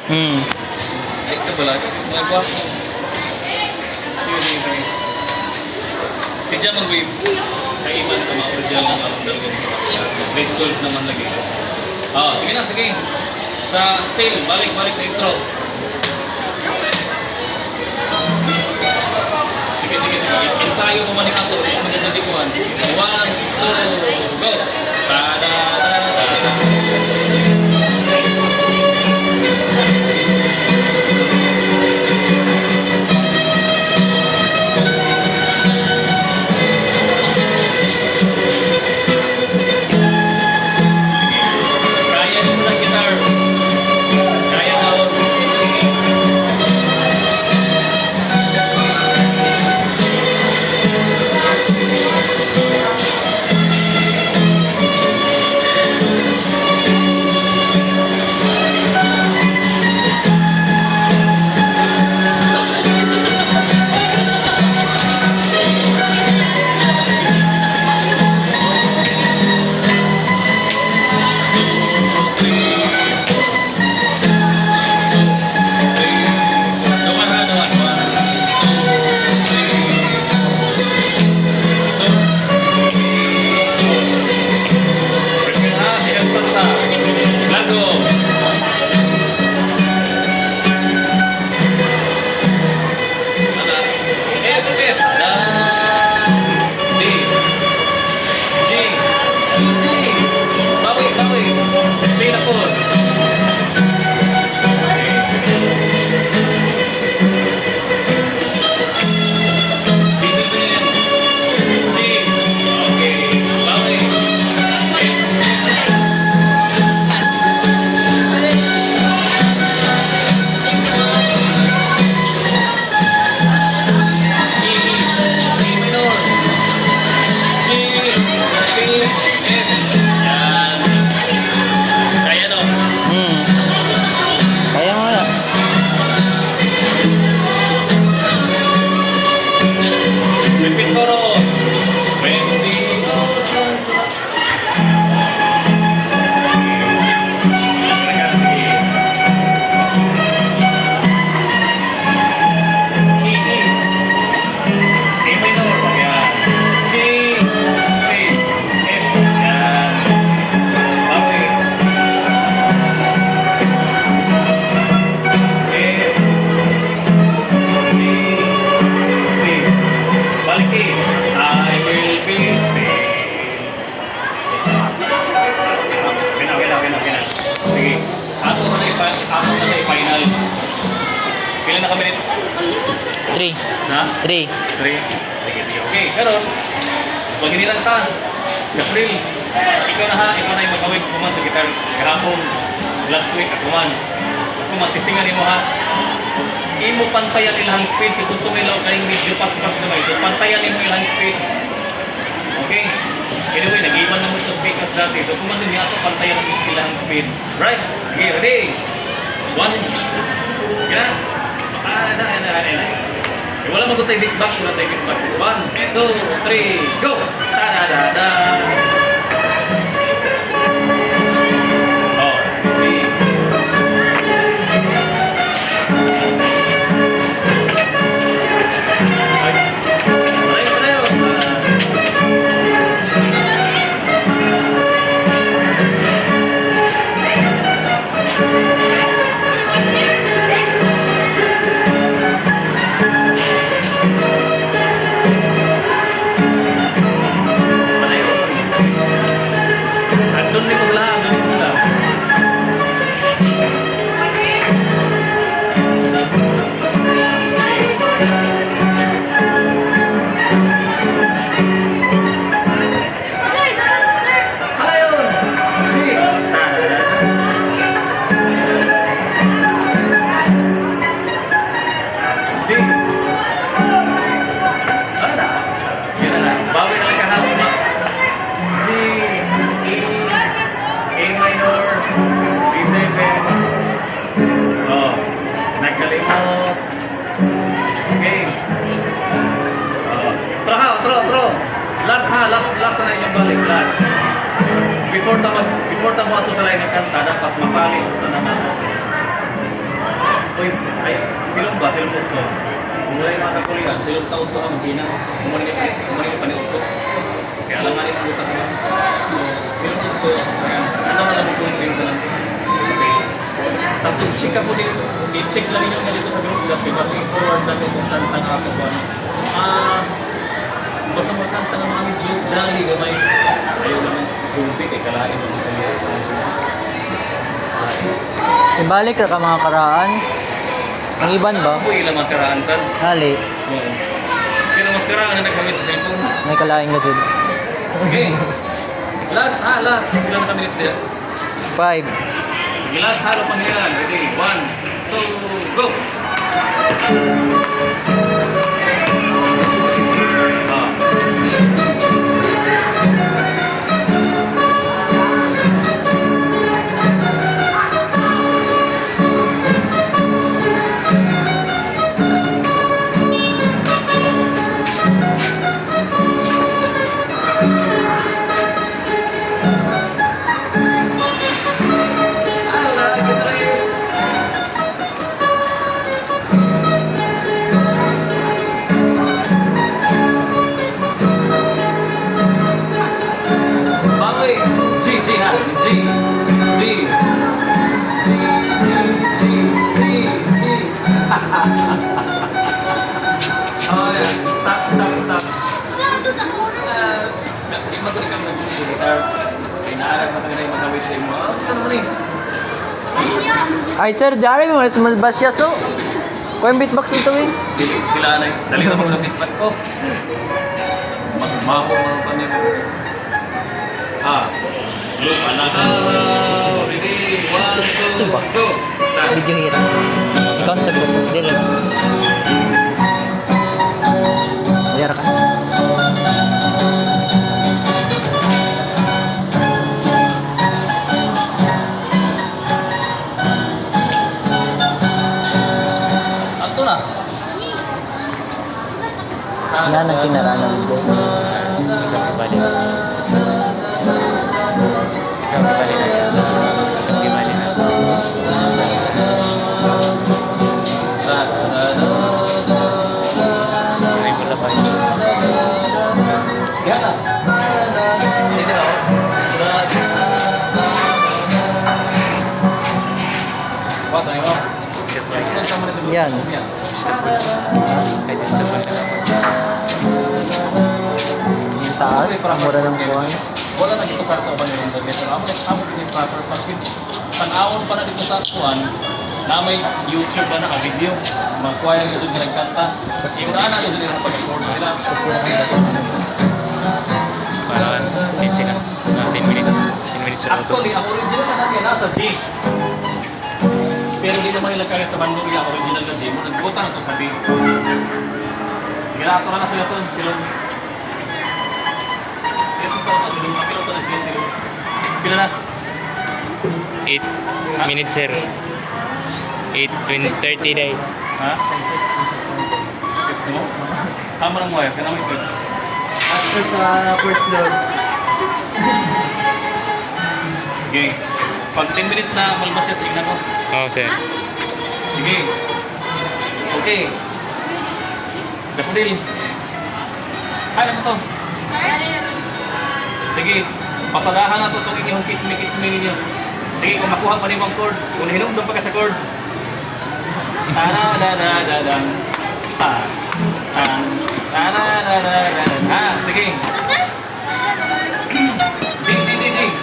Hmm. Ay, kabalat. Nagwa. Si Jam ang wave. Kaiman sa mga original ng dalawang kasakyan. Grade 12 naman lagi. Sige na, sige. Sa still, balik sa intro. Sige. Ensayo ko man ito. Kung magandang 1, 2, go! Kaya mo ng guitar. Kaya na ako. Kaya mo na. Repeat chorus. Sige. Ako na i-final. Kailan na kami nito? 3. Na? 3. 3. Sige. Okay, pero pag hinilang ta, April, ikaw na yung magkawig kuman sa gitar. Kahapon, last week, akuman. Akuman, testingan mo ha. Imo pantayan ilang speed. Kung gusto mo ilaw kayong medyo pas-pas naman. So, pantayan mo ilang speed. Okay? Anyway, nag-iwan naman sa speakers dati. So, kung din niya ito, pantayan ang ilang speed. Right? Okay, ready? 1. Yan. Wala mo tayo beatbox. Wala tayo beatbox. 1, 2, 3, go! Ta-da-da-da! Oh, see? Last na inyong balik, last. Before tamo ato sa lain ng kanta, dapat mapalis sa naman. silong to. Kung wala yung mga kakulian, silong taon to ang magina. Kumuli pa ni Ukto. Kaya lang nga rin ang butas mo. So, silong to, ano na lang kung rin sa lang. Okay. Tapos check ka po din, i-check lang ninyo na dito sa group chat kasi forward natin kung tantang ako po. Basta mo tantang ang mga jolly gamay. Ayaw naman sulti kay kalahin mo sa mga sa Ibalik ra ka mga karaan. Ang iban ba? Ako ilang mga karaan saan? Hali. Oo. Pero mas karaan na nagkamit sa cellphone. May kalain ka dyan. Okay. Last. Ilan na minutes din? 5. Sige, last halo pa nila. Ready? 1, 2, go! Ay sir, jari mo mas malbasya so. Ko yung beatbox ito eh. Dili sila anay. Dali na mo na feedbacks ko. Magmaho mo pa niya. Lupa na ka. Ready? 1, 2, go! Video hira. Ikaw na sa grupo. Dili lang. Bayar ka. Ato na. Wala nang kinarana mo. Ikaw balik. Ikaw balik na yan. Ikaw balik na. Ay, wala pa yun. Kaya na. Hindi na ako. Pato nyo. Yan. Ay, sister pa rin. Yung taas, ang mura ng buwan. Wala na dito sa uban yung internet. Pero ako din proper pasin. Panahon pa na dito sa kuwan na may YouTube na naka-video. Mga choir na doon nagkanta. Yung naan na doon yung pag-record nila. Parang 10 seconds. 10 minutes. 10 minutes sa auto. Actually, ang original na natin nasa G. Pero di naman nila kaya sa bando nila original na G. Nagbuta na ito sa B. Sige na, ito na sila ito. Silong. Sige, ito na silong. Pero ito na silong. Pila na? 8 minutes, sir. 8:30 day. Ha? Fix mo? Tama ng wire. Kaya naman fix. After sa first load. Sige. Pag 10 minutes na malbas siya, sige na ko. Oo, sir. Sige. Okay. Daffodil. Kaya mo to. Sige. Pasadahan na to itong inyong kismi-kismi ninyo. Sige, kung makuha pa niyo ang chord. Kung hinom doon pa ka sa chord. Ta-da-da-da-da-da. Ta-da-da-da-da-da. Sige. Ding, ding, ding, ding.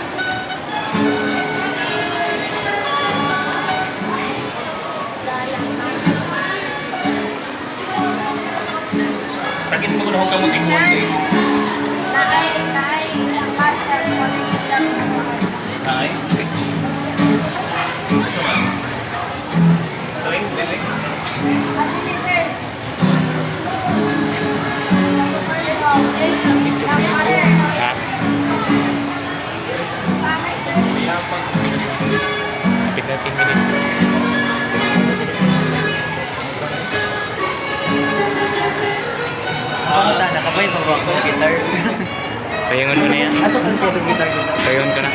Sakit mo kung ako kamuting mo. Ay. String, lili. Ha? Kapit na 10 minutes. Nakabay pa ba ako ng guitar? Payangon mo na yan. Ato kung po guitar dito. Payangon ka na.